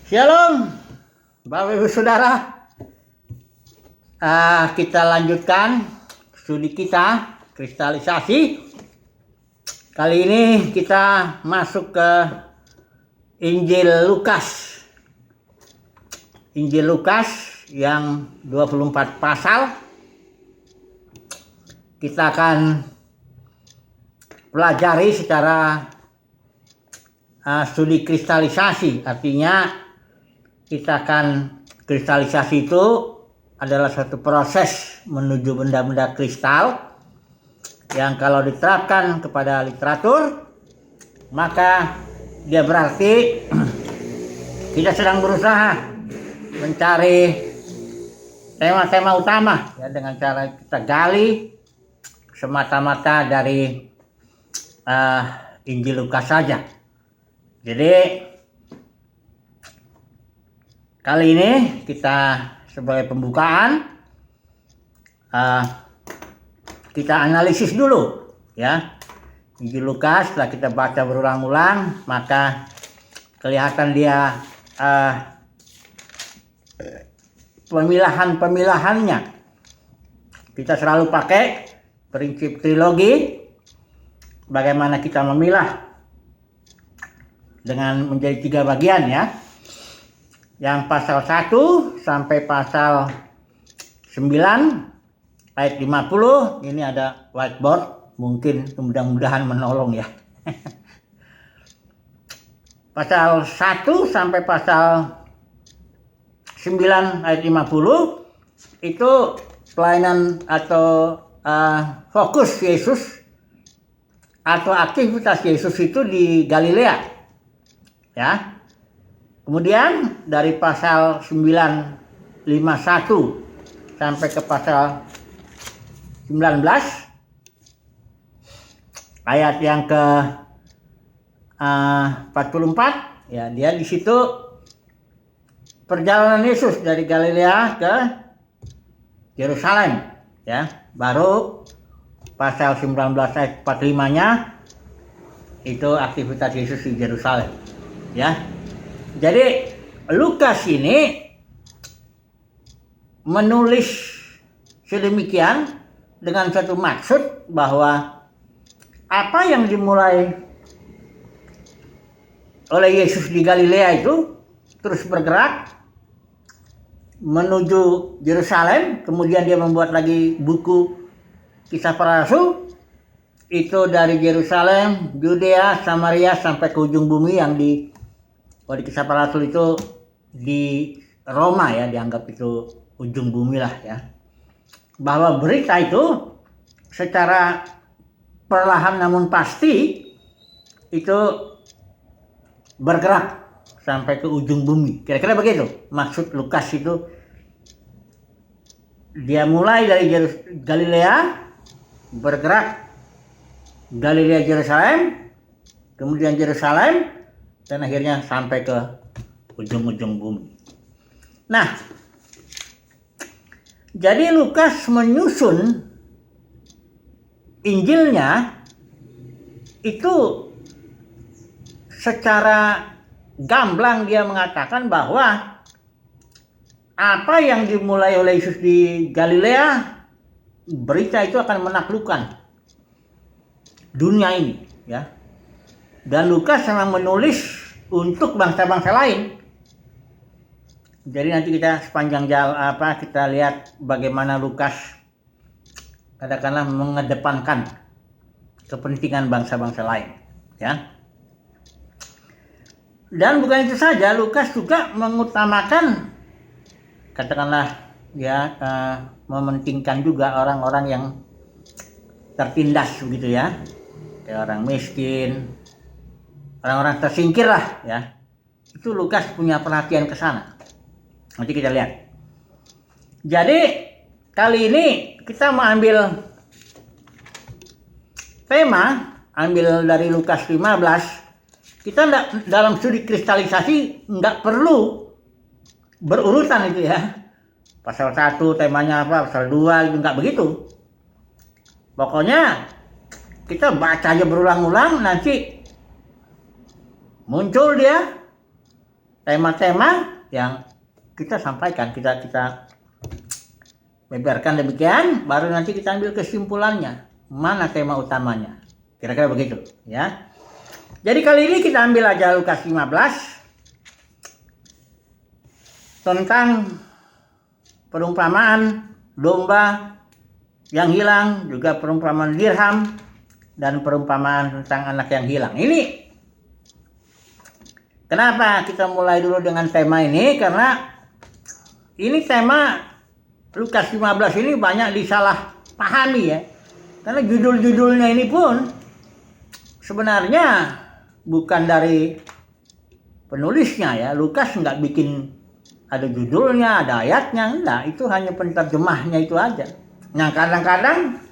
Shalom, Bapak Ibu Saudara. Kita lanjutkan studi kita kristalisasi. Kali ini kita masuk ke Injil Lukas. Injil Lukas yang 24 pasal. Kita akan pelajari secara studi kristalisasi, artinya kita akan kristalisasi itu adalah suatu proses menuju benda-benda kristal yang kalau diterapkan kepada literatur maka dia berarti kita sedang berusaha mencari tema-tema utama ya, dengan cara kita gali semata-mata dari Injil Lukas saja. Jadi kali ini kita sebagai pembukaan kita analisis dulu ya Injil Lukas. Setelah kita baca berulang-ulang maka kelihatan dia pemilahan-pemilahannya. Kita selalu pakai prinsip trilogi, bagaimana kita memilah dengan menjadi 3 bagian ya. Yang pasal 1 sampai pasal 9 ayat 50, ini ada whiteboard, mungkin mudah-mudahan menolong ya. Pasal 1 sampai pasal 9 ayat 50 itu pelayanan atau fokus Yesus atau aktivitas Yesus itu di Galilea ya. Kemudian dari pasal 951 sampai ke pasal 19 ayat yang ke 44 ya, dia di situ perjalanan Yesus dari Galilea ke Yerusalem ya. Baru pasal 19 ayat 45-nya itu aktivitas Yesus di Yerusalem ya. Jadi Lukas ini menulis sedemikian dengan satu maksud bahwa apa yang dimulai oleh Yesus di Galilea itu terus bergerak menuju Yerusalem. Kemudian dia membuat lagi buku Kisah Para Rasul, itu dari Yerusalem, Yudea, Samaria sampai ke ujung bumi yang di Kisah Para Rasul itu di Roma ya, dianggap itu ujung bumi lah ya. Bahwa berita itu secara perlahan namun pasti itu bergerak sampai ke ujung bumi. Kira-kira begitu maksud Lukas itu. Dia mulai dari Galilea, bergerak Galilea Yerusalem, kemudian Yerusalem, dan akhirnya sampai ke ujung-ujung bumi. Nah, jadi Lukas menyusun Injilnya itu secara gamblang. Dia mengatakan bahwa apa yang dimulai oleh Yesus di Galilea, berita itu akan menaklukkan dunia ini ya. Dan Lukas memang menulis untuk bangsa-bangsa lain. Jadi nanti kita sepanjang jalan kita lihat bagaimana Lukas katakanlah mengedepankan kepentingan bangsa-bangsa lain ya. Dan bukan itu saja, Lukas juga mengutamakan katakanlah ya mementingkan juga orang-orang yang tertindas begitu ya. Kayak orang miskin, orang-orang tersingkir lah ya. Itu Lukas punya perhatian ke sana. Nanti kita lihat. Jadi kali ini kita mau ambil tema, ambil dari Lukas 15. Kita dalam studi kristalisasi nggak perlu berurutan itu ya. Pasal 1 temanya apa, pasal 2 itu nggak begitu. Pokoknya kita baca aja berulang-ulang, nanti muncul dia tema-tema yang kita sampaikan, kita beberkan demikian, baru nanti kita ambil kesimpulannya, mana tema utamanya. Kira-kira begitu, ya. Jadi kali ini kita ambil aja Lukas 15 tentang perumpamaan domba yang hilang, juga perumpamaan dirham, dan perumpamaan tentang anak yang hilang. Ini kenapa kita mulai dulu dengan tema ini? Karena ini tema Lukas 15 ini banyak disalah pahami ya. Karena judul-judulnya ini pun sebenarnya bukan dari penulisnya ya. Lukas nggak bikin ada judulnya, ada ayatnya, enggak. Itu hanya penerjemahnya itu aja. Nah kadang-kadang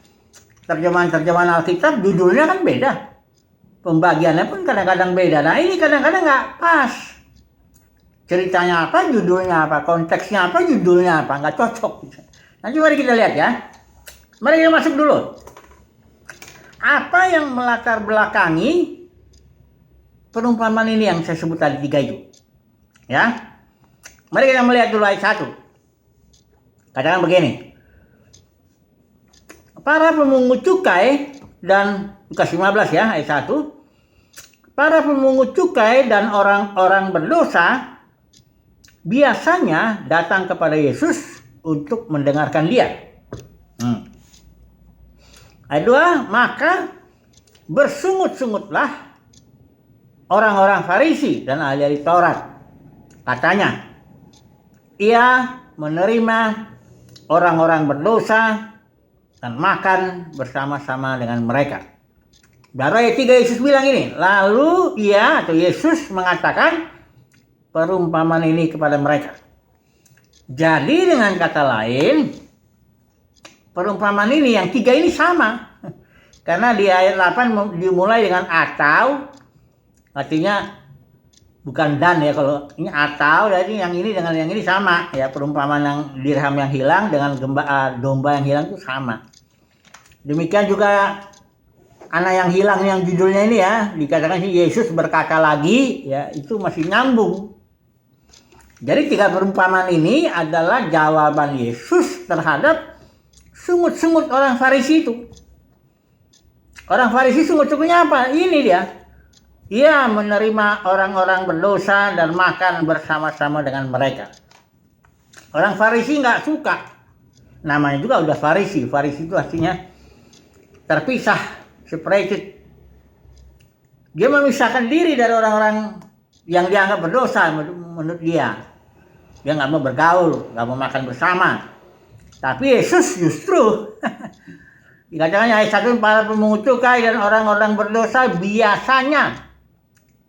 terjemahan Alkitab judulnya kan beda. Pembagiannya pun kadang-kadang beda. Nah ini kadang-kadang nggak pas. Ceritanya apa, judulnya apa, konteksnya apa, judulnya apa, nggak cocok. Nanti mari kita lihat ya. Mari kita masuk dulu. Apa yang melatar belakangi perumpamaan ini yang saya sebut tadi 3 itu? Ya. Mari kita melihat dulu ayat 1. Katakan begini. Para pemungut cukai dan Lukas 15 ya, ayat 1. Para pemungut cukai dan orang-orang berdosa biasanya datang kepada Yesus untuk mendengarkan dia. Ayat 2, maka bersungut-sungutlah orang-orang Farisi dan ahli-ahli Taurat. Katanya, ia menerima orang-orang berdosa dan makan bersama-sama dengan mereka. Baru ayat 3 Yesus bilang ini, lalu ia atau Yesus mengatakan perumpamaan ini kepada mereka. Jadi dengan kata lain, perumpamaan ini yang 3 ini sama. Karena di ayat 8 dimulai dengan atau, artinya bukan dan ya, kalau ini atau, jadi yang ini dengan yang ini sama ya. Perumpamaan yang dirham yang hilang dengan domba yang hilang itu sama. Demikian juga anak yang hilang yang judulnya ini ya, dikatakan si Yesus berkata lagi ya, itu masih nyambung. Jadi 3 perumpamaan ini adalah jawaban Yesus terhadap sungut-sungut orang Farisi itu. Orang Farisi sungut-sungutnya apa? Ini dia. Ia menerima orang-orang berdosa dan makan bersama-sama dengan mereka. Orang Farisi nggak suka. Namanya juga udah Farisi. Farisi itu artinya terpisah, separated. Dia memisahkan diri dari orang-orang yang dianggap berdosa menurut dia. Dia nggak mau bergaul, nggak mau makan bersama. Tapi Yesus justru dikatakan ayat 1, para pemungut cukai dan orang-orang berdosa biasanya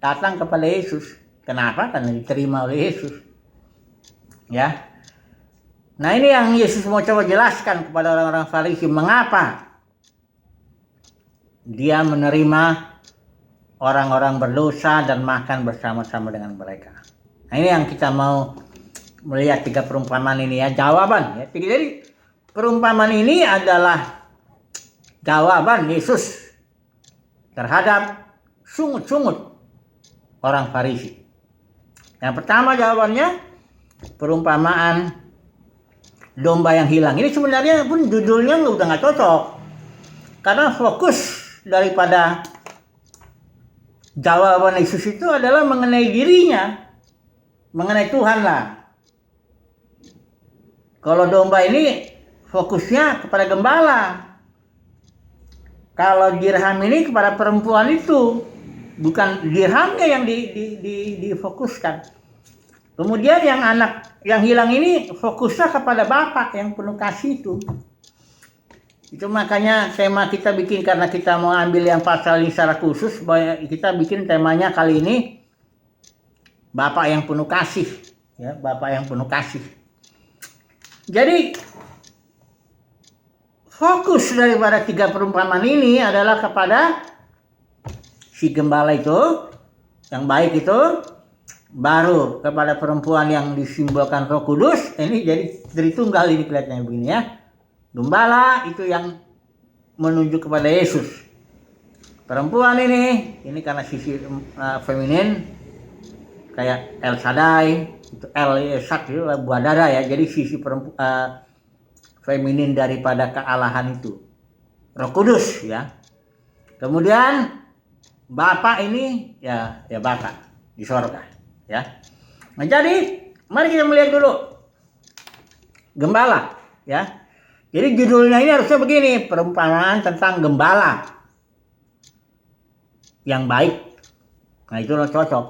datang kepada Yesus. Kenapa? Karena diterima oleh Yesus. Ya. Nah ini yang Yesus mau coba jelaskan kepada orang-orang Farisi. Mengapa dia menerima orang-orang berdosa dan makan bersama-sama dengan mereka. Nah ini yang kita mau melihat 3 perumpamaan ini ya. Jawaban ya. Jadi perumpamaan ini adalah jawaban Yesus terhadap sungut-sungut orang Farisi. Yang pertama jawabannya perumpamaan domba yang hilang. Ini sebenarnya pun judulnya udah nggak cocok. Karena fokus daripada jawaban Yesus itu adalah mengenai dirinya, mengenai Tuhan lah. Kalau domba ini fokusnya kepada gembala. Kalau dirham ini kepada perempuan itu, bukan dirhamnya yang difokuskan. Kemudian yang anak yang hilang ini fokusnya kepada Bapak yang penuh kasih itu. Itu makanya tema kita bikin, karena kita mau ambil yang pasal ini secara khusus, kita bikin temanya kali ini Bapak yang penuh kasih, ya, Bapak yang penuh kasih. Jadi fokus daripada 3 perumpamaan ini adalah kepada si gembala itu, yang baik itu, baru kepada perempuan yang disimbolkan Roh Kudus. Ini jadi Tritunggal ini kelihatannya begini ya. Gembala itu yang menunjuk kepada Yesus. Perempuan ini karena sisi feminin kayak El Shaddai, itu El Eshad itu buah dada ya. Jadi sisi feminin daripada kealahan itu. Roh Kudus ya. Kemudian Bapa ini ya Bapa di sorga ya. Nah, jadi mari kita melihat dulu gembala ya. Jadi judulnya ini harusnya begini, perumpamaan tentang gembala yang baik. Nah, itu cocok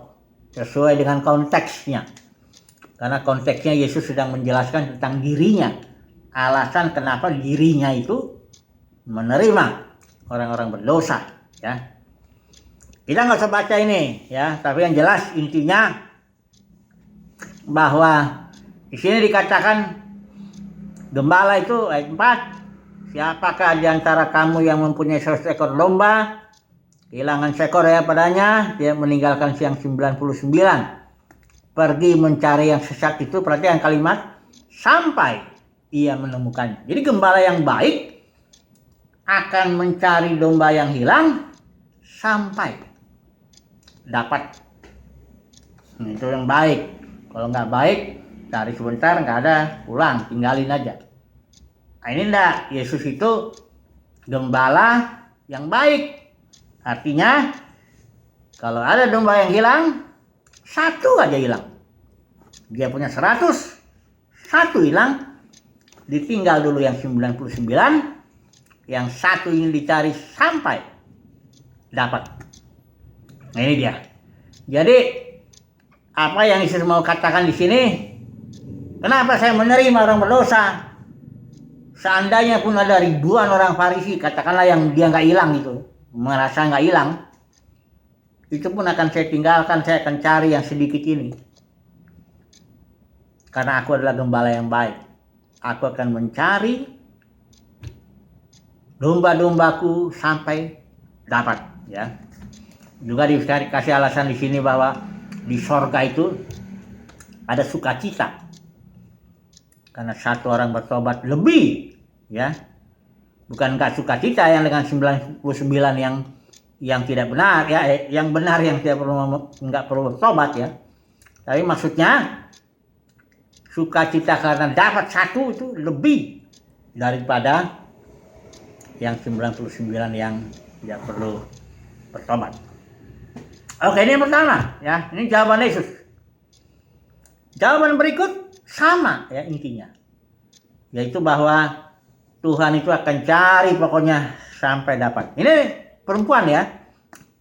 sesuai dengan konteksnya. Karena konteksnya Yesus sedang menjelaskan tentang dirinya. Alasan kenapa dirinya itu menerima orang-orang berdosa ya. Kita nggak usah baca ini ya, tapi yang jelas intinya bahwa di sini dikatakan gembala itu ayat 4, siapakah di antara kamu yang mempunyai 100 ekor domba, kehilangan seekor ya padanya, dia meninggalkan yang 99, pergi mencari yang sesat itu, perhatikan kalimat, sampai ia menemukannya. Jadi gembala yang baik akan mencari domba yang hilang sampai dapat. Itu yang baik. Kalau nggak baik, cari sebentar, nggak ada, pulang, tinggalin aja. Nah, ini enggak, Yesus itu gembala yang baik. Artinya kalau ada domba yang hilang, satu aja hilang. Dia punya 100, satu hilang, ditinggal dulu yang 99, yang satu ini dicari sampai dapat. Nah, ini dia. Jadi apa yang Yesus mau katakan di sini? Kenapa saya menerima orang berdosa? Seandainya pun ada ribuan orang Farisi, katakanlah yang dia nggak hilang itu, merasa nggak hilang, itu pun akan saya tinggalkan. Saya akan cari yang sedikit ini. Karena aku adalah gembala yang baik. Aku akan mencari domba-dombaku sampai dapat. Ya. Juga dikasih alasan di sini bahwa di sorga itu ada sukacita. Karena satu orang bertobat lebih, ya. Bukankah sukacita yang dengan 99 yang tidak benar, ya, yang benar yang tidak perlu, nggak perlu bertobat ya. Tapi maksudnya sukacita karena dapat satu itu lebih daripada yang 99 yang tidak perlu bertobat. Oke, ini yang pertama ya. Ini jawaban Yesus. Jawaban berikut sama ya intinya. Yaitu bahwa Tuhan itu akan cari pokoknya sampai dapat. Ini perempuan ya.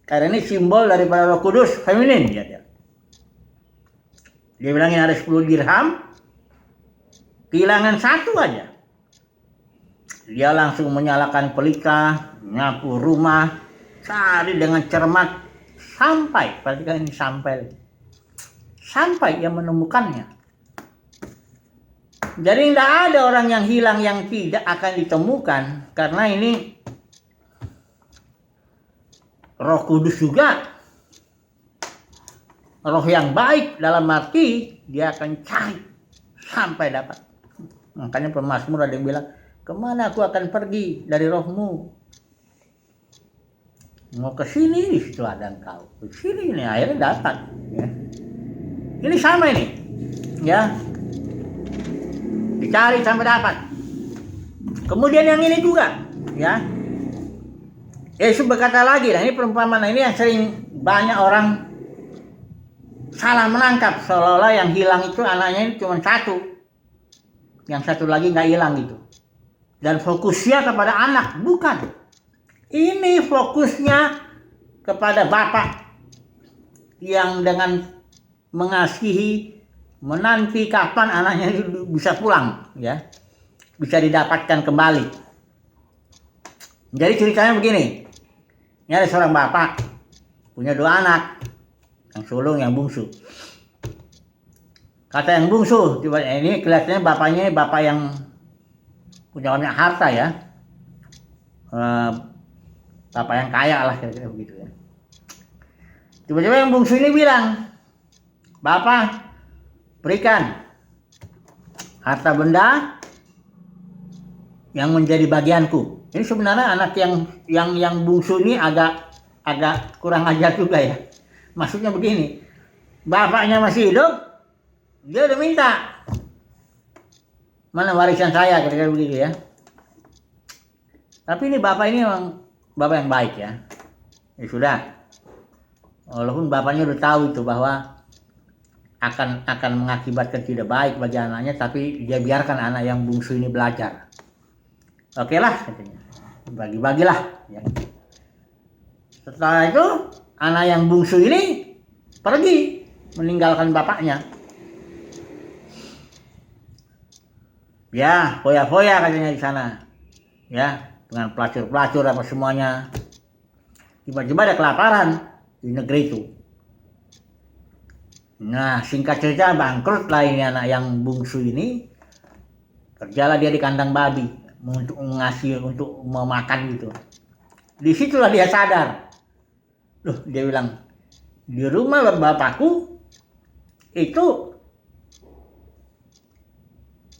Karena ini simbol daripada Roh Kudus feminin ya. Dia bilangin ada 10 dirham, kehilangan satu aja. Dia langsung menyalakan pelita, nyapu rumah, cari dengan cermat sampai, perhatikan ini sampai ia menemukannya. Jadi tidak ada orang yang hilang yang tidak akan ditemukan, karena ini Roh Kudus juga roh yang baik, dalam arti dia akan cari sampai dapat. Makanya pemazmur ada yang bilang, kemana aku akan pergi dari rohmu? Mau ke sini, di situ ada engkau. Ke sini ini akhirnya dapat. Ya. Ini sama ini, ya. Dicari sampai dapat. Kemudian yang ini juga, ya. Yesus berkata lagi, nah ini perumpamaan ini yang sering banyak orang salah menangkap, seolah-olah yang hilang itu anaknya ini cuma satu, yang satu lagi nggak hilang gitu. Dan fokusnya kepada anak, bukan. Ini fokusnya kepada Bapa yang dengan mengasihi, menanti kapan anaknya itu bisa pulang, ya, bisa didapatkan kembali. Jadi ceritanya begini, ini ada seorang bapak punya 2 anak, yang sulung, yang bungsu. Kata yang bungsu, ini kelihatannya bapaknya bapak yang punya banyak harta ya. Bapak yang kaya lah kira-kira begitu ya. Tiba-tiba yang bungsu ini bilang, Bapak berikan harta benda yang menjadi bagianku. Ini sebenarnya anak yang bungsu ini agak kurang ajar juga ya. Maksudnya begini, bapaknya masih hidup, dia udah minta, mana warisan saya, kira-kira begitu ya. Tapi ini bapak ini memang bapak yang baik ya. Ya sudah, walaupun bapaknya udah tahu itu bahwa akan mengakibatkan tidak baik bagi anaknya, tapi dia biarkan anak yang bungsu ini belajar. Oke lah, katanya, bagi-bagilah. Ya. Setelah itu anak yang bungsu ini pergi meninggalkan bapaknya. Ya, foya-foya katanya di sana. Ya, dengan pelacur-pelacur apa semuanya. Tiba-tiba ada kelaparan di negeri itu. Nah, singkat cerita bangkrut lah ini anak yang bungsu ini. Kerjalah dia di kandang babi untuk ngasih, untuk mau makan gitu. Disitulah dia sadar. Loh, dia bilang, di rumah bapakku itu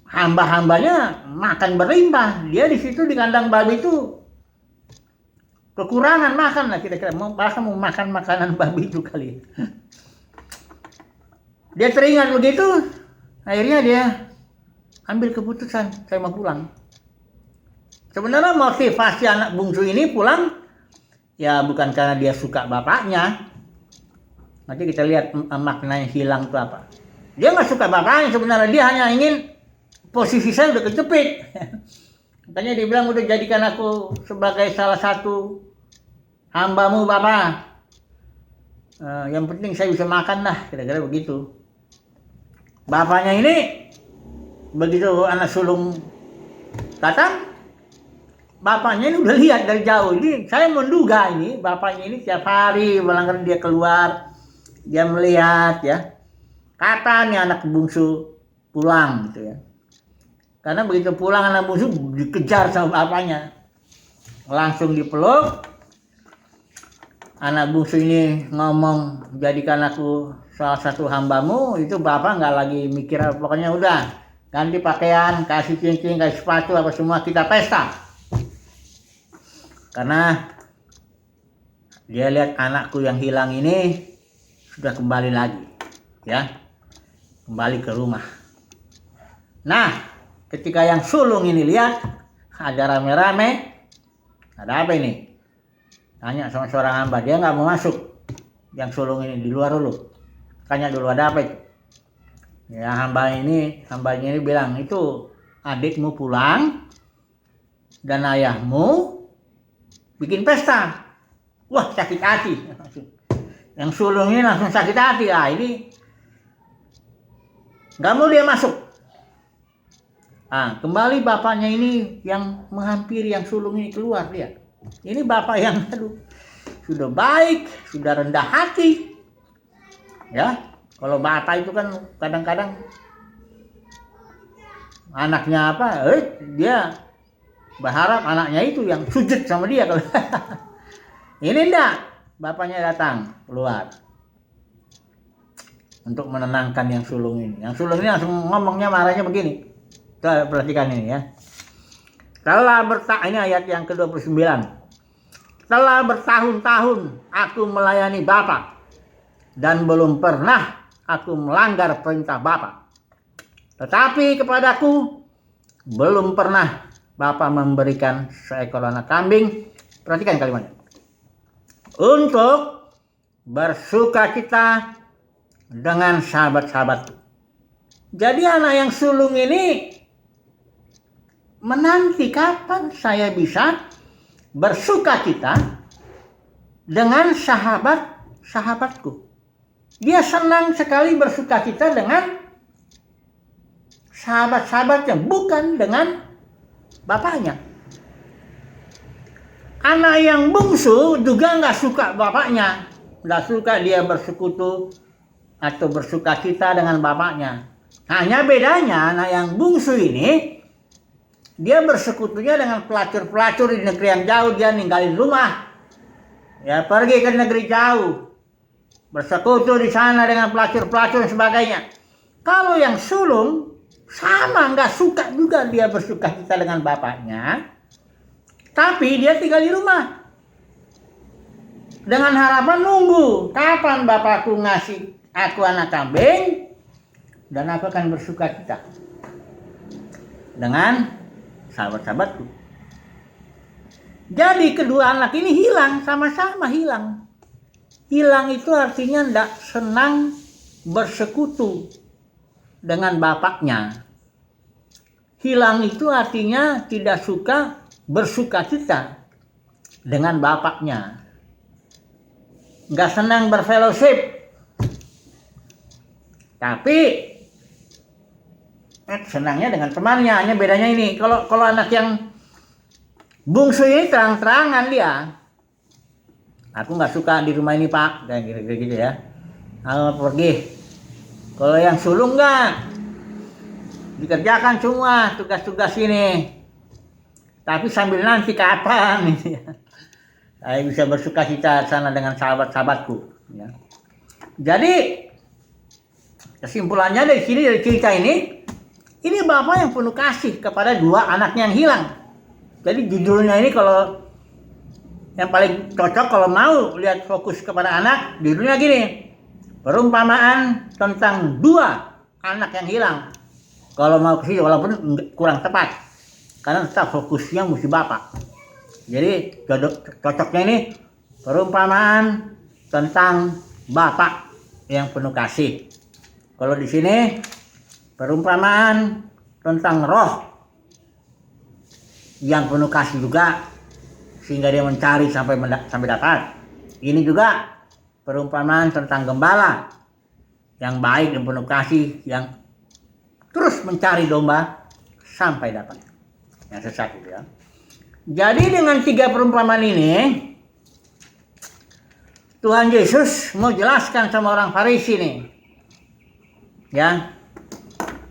hamba-hambanya makan berlimpah. Dia di situ di kandang babi itu kekurangan makan lah, kira-kira mau makan makanan babi itu kali. Dia teringat begitu, akhirnya dia ambil keputusan, saya mau pulang. Sebenarnya motivasi anak bungsu ini pulang ya bukan karena dia suka bapaknya. Nanti kita lihat maknanya hilang itu apa. Dia nggak suka bapaknya sebenarnya, dia hanya ingin posisi saya udah kejepit. Makanya dia bilang udah jadikan aku sebagai salah satu hambamu Bapak. Yang penting saya bisa makan lah, kira-kira begitu. Bapaknya ini begitu anak sulung datang, bapaknya ini udah lihat dari jauh. Ini saya menduga ini bapaknya ini tiap hari barangkali dia keluar, dia melihat ya kapan nih anak bungsu pulang gitu ya. Karena begitu pulang anak bungsu dikejar sama bapaknya, langsung dipeluk. Anak bungsu ini ngomong, jadikan aku salah satu hambamu. Itu bapak nggak lagi mikir, pokoknya udah ganti pakaian, kasih cincin, kasih sepatu apa semua, kita pesta. Karena dia lihat anakku yang hilang ini sudah kembali lagi, ya, kembali ke rumah. Nah, ketika yang sulung ini lihat ada rame-rame, ada apa ini? Tanya sama seorang hamba, dia nggak mau masuk. Yang sulung ini di luar dulu. Tanya dulu ada apa itu? Ya hambanya ini bilang, itu adikmu pulang dan ayahmu bikin pesta. Wah, sakit hati. Yang sulung ini langsung sakit hati. Ini nggak mau dia masuk. Kembali bapaknya ini yang menghampiri yang sulung ini keluar dia. Ini bapak yang sudah baik, sudah rendah hati. Ya, kalau bapak itu kan kadang-kadang anaknya apa, dia berharap anaknya itu yang sujud sama dia. Kalau ini enggak, bapaknya datang keluar untuk menenangkan yang sulung ini. Yang sulung ini langsung ngomongnya, marahnya begini. Kita perhatikan ini ya. Ini ayat yang ke-29. Telah bertahun-tahun aku melayani Bapak dan belum pernah aku melanggar perintah Bapak. Tetapi kepadaku belum pernah Bapak memberikan seekor anak kambing. Perhatikan kalimatnya. Untuk bersukacita dengan sahabat-sahabatku. Jadi anak yang sulung ini menanti kapan saya bisa bersukacita dengan sahabat-sahabatku. Dia senang sekali bersukacita dengan sahabat-sahabatnya, bukan dengan bapaknya. Anak yang bungsu juga nggak suka bapaknya, nggak suka dia bersekutu atau bersukacita dengan bapaknya. Hanya bedanya anak yang bungsu ini dia bersekutunya dengan pelacur-pelacur di negeri yang jauh. Dia ninggalin rumah, ya pergi ke negeri jauh, bersekutu di sana dengan pelacur-pelacur dan sebagainya. Kalau yang sulung sama, nggak suka juga dia bersukacita dengan bapaknya, tapi dia tinggal di rumah dengan harapan nunggu kapan bapakku ngasih aku anak kambing, dan aku akan bersuka cita dengan sahabat-sahabatku. Jadi kedua anak ini hilang, sama-sama hilang. Hilang itu artinya tidak senang bersekutu dengan bapaknya. Hilang itu artinya tidak suka bersuka cita dengan bapaknya. Nggak senang berfellowship. Tapi senangnya dengan temannya. Hanya bedanya ini, kalau anak yang bungsu ini terang-terangan dia, aku nggak suka di rumah ini Pak, kayak gitu ya. Aku pergi. Kalau yang sulung nggak, dikerjakan semua tugas-tugas ini. Tapi sambil nanti kapan saya bisa bersuka cita sana dengan sahabat-sahabatku. Ya. Jadi kesimpulannya dari sini, dari cerita ini bapak yang penuh kasih kepada dua anaknya yang hilang. Jadi judulnya ini kalau yang paling cocok kalau mau lihat fokus kepada anak, judulnya gini: perumpamaan tentang dua anak yang hilang. Kalau mau ke sini walaupun kurang tepat, karena tetap fokusnya mesti bapak. Jadi cocoknya ini perumpamaan tentang bapak yang penuh kasih. Kalau di sini perumpamaan tentang roh yang penuh kasih juga, sehingga dia mencari sampai dapat. Ini juga perumpamaan tentang gembala yang baik dan penuh kasih, yang terus mencari domba sampai dapat. Yang sesat itu ya. Jadi dengan 3 perumpamaan ini, Tuhan Yesus mau jelaskan sama orang Farisi nih, ya,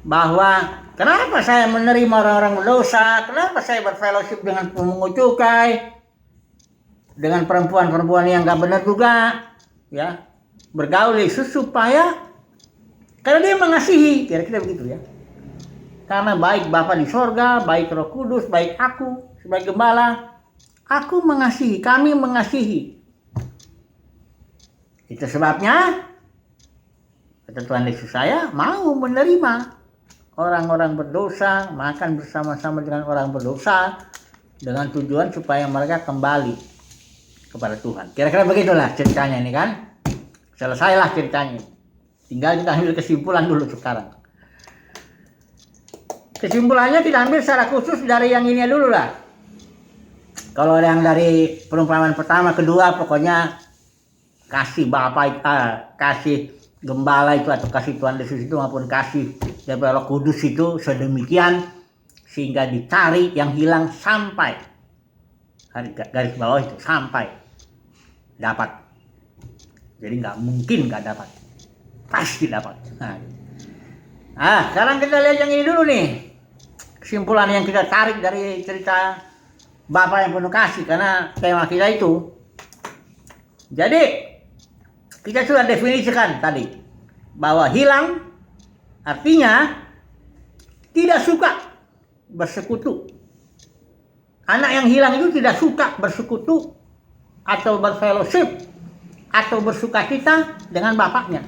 bahwa kenapa saya menerima orang-orang berdosa, kenapa saya berfellowship dengan pemungut cukai, dengan perempuan-perempuan yang gak benar juga, ya, bergaul Yesus supaya, karena dia mengasihi, kira-kira begitu ya. Karena baik Bapa di sorga, baik Roh Kudus, baik aku sebagai gembala, aku mengasihi, kami mengasihi. Itu sebabnya kata Tuhan Yesus, saya mau menerima orang-orang berdosa, makan bersama-sama dengan orang berdosa, dengan tujuan supaya mereka kembali kepada Tuhan. Kira-kira begitulah ceritanya ini kan. Selesailah ceritanya. Tinggal kita ambil kesimpulan dulu sekarang. Kesimpulannya kita ambil secara khusus dari yang ini dulu lah. Kalau yang dari perumpamaan pertama, kedua, pokoknya kasih Bapa, kasih gembala itu atau kasih Tuhan Yesus itu maupun kasih dari Roh Kudus itu sedemikian sehingga dicari yang hilang sampai, garis bawah itu, sampai dapat. Jadi nggak mungkin nggak dapat, pasti dapat. Nah, sekarang kita lihat yang ini dulu nih, kesimpulan yang kita tarik dari cerita Bapa yang penuh kasih, karena tema kita itu. Jadi kita sudah definisikan tadi bahwa hilang artinya tidak suka bersekutu. Anak yang hilang itu tidak suka bersekutu atau berfellowship atau bersuka cita dengan bapaknya.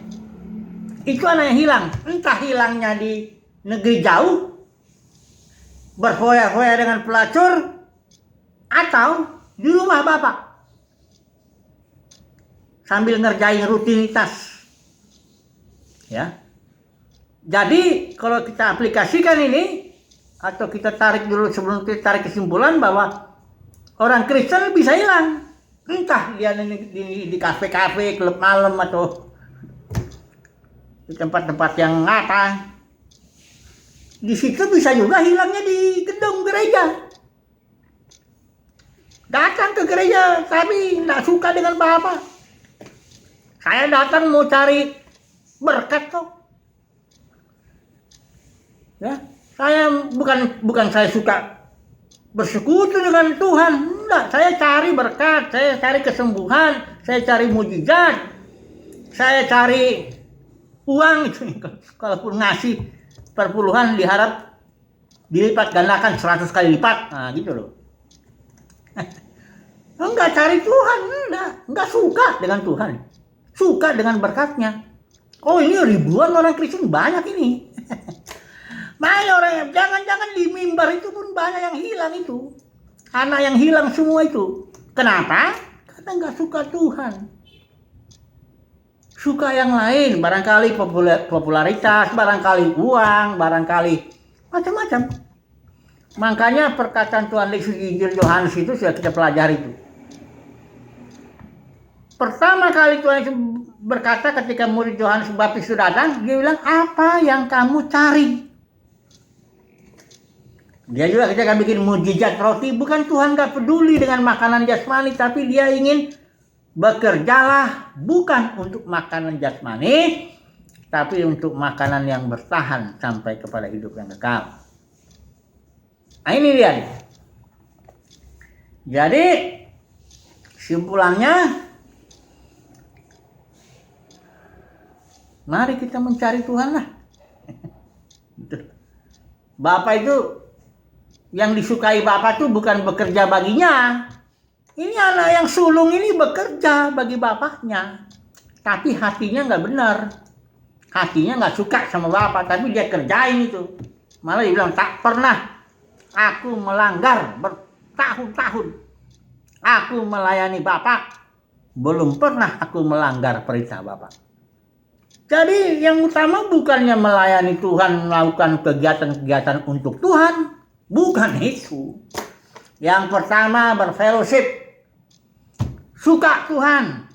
Itu anak yang hilang. Entah hilangnya di negeri jauh, berfoya-foya dengan pelacur, atau di rumah bapak sambil ngerjain rutinitas. Ya. Jadi kalau kita aplikasikan ini, atau kita tarik dulu sebelum kita tarik kesimpulan bahwa orang Kristen bisa hilang. Entah dia di kafe-kafe, klub malam, atau di tempat-tempat yang ngata. Di situ bisa juga hilangnya di gedung gereja. Datang ke gereja tapi nggak suka dengan Bapak. Saya datang mau cari berkat kok. Ya, saya bukan saya suka bersekutu dengan Tuhan. Enggak, saya cari berkat, saya cari kesembuhan, saya cari mujizat, saya cari uang. Kalaupun ngasih perpuluhan diharap dilipat gandakan 100 kali lipat. Nah, gitu loh. Enggak cari Tuhan, enggak suka dengan Tuhan. Suka dengan berkatnya. Oh, ini ribuan orang Kristen banyak ini. Banyak orang yang jangan-jangan di mimbar itu pun banyak yang hilang itu. Anak yang hilang semua itu. Kenapa? Karena nggak suka Tuhan. Suka yang lain, barangkali popularitas, barangkali uang, barangkali macam-macam. Makanya perkataan Tuhan Yesus di Injil Yohanes itu sudah kita pelajari itu. Pertama kali Tuhan Yesus berkata ketika murid Yohanes Baptis itu datang, dia bilang, apa yang kamu cari? Dia juga ketika bikin mujizat roti, bukan Tuhan gak peduli dengan makanan jasmani, tapi dia ingin bekerjalah bukan untuk makanan jasmani, tapi untuk makanan yang bertahan sampai kepada hidup yang kekal. Nah ini dia. Jadi simpulannya, mari kita mencari Tuhan lah. Bapak itu, yang disukai Bapak itu bukan bekerja baginya. Ini anak yang sulung ini bekerja bagi bapaknya. Tapi hatinya nggak benar. Hatinya nggak suka sama Bapak, tapi dia kerjain itu. Malah dia bilang, tak pernah aku melanggar bertahun-tahun. Aku melayani Bapak. Belum pernah aku melanggar perintah Bapak. Jadi yang utama bukannya melayani Tuhan, melakukan kegiatan-kegiatan untuk Tuhan. Bukan itu. Yang pertama berfellowship. Suka Tuhan.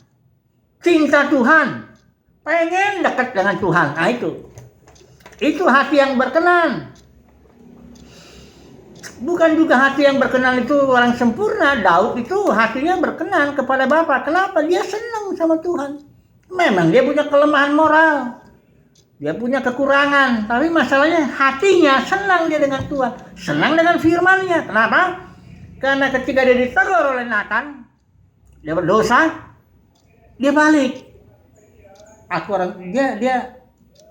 Cinta Tuhan. Pengen dekat dengan Tuhan. Nah itu. Itu hati yang berkenan. Bukan juga hati yang berkenan itu orang sempurna. Daud itu hatinya berkenan kepada Bapa. Kenapa? Dia senang sama Tuhan. Memang dia punya kelemahan moral. Dia punya kekurangan. Tapi masalahnya hatinya senang dia dengan Tuhan. Senang dengan firman-Nya. Kenapa? Karena ketika dia ditegur oleh Nathan, dia berdosa, dia balik.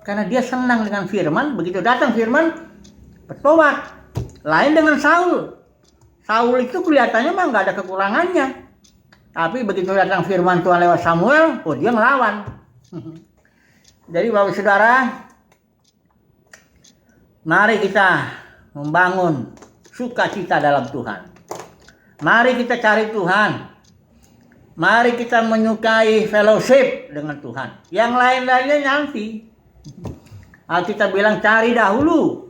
Karena dia senang dengan firman, begitu datang firman, bertobat. Lain dengan Saul. Saul itu kelihatannya mah nggak ada kekurangannya. Tapi begitu datang firman Tuhan lewat Samuel, oh dia ngelawan. Jadi Bapak Saudara, mari kita membangun sukacita dalam Tuhan. Mari kita cari Tuhan. Mari kita menyukai fellowship dengan Tuhan. Yang lain-lainnya nanti. Alkitab bilang cari dahulu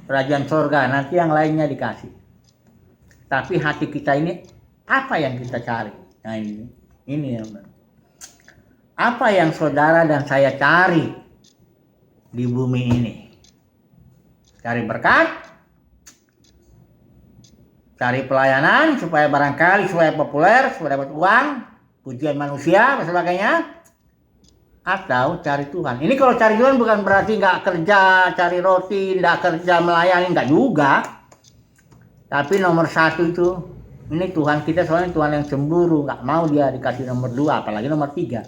kerajaan sorga, nanti yang lainnya dikasih. Tapi hati kita ini, apa yang kita cari? Nah ini yang apa yang saudara dan saya cari di bumi ini? Cari berkat, cari pelayanan supaya barangkali supaya populer, supaya dapat uang, pujian manusia dan sebagainya, atau cari Tuhan. Ini kalau cari Tuhan bukan berarti nggak kerja, cari roti, nggak kerja melayani, nggak juga. Tapi nomor satu itu, ini Tuhan kita soalnya Tuhan yang cemburu, nggak mau dia dikasih nomor 2, apalagi nomor 3.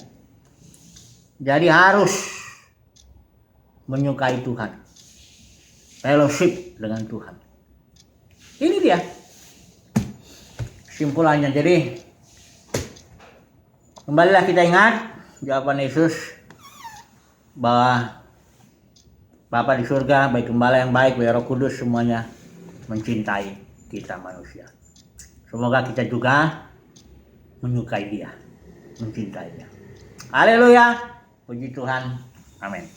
Jadi harus menyukai Tuhan, fellowship dengan Tuhan. Ini dia kesimpulannya. Jadi kembalilah kita ingat jawaban Yesus bahwa Bapa di surga, baik Gembala yang baik, baik Roh Kudus, semuanya mencintai kita manusia. Semoga kita juga menyukai Dia, mencintai Dia. Haleluya, puji Tuhan, amin.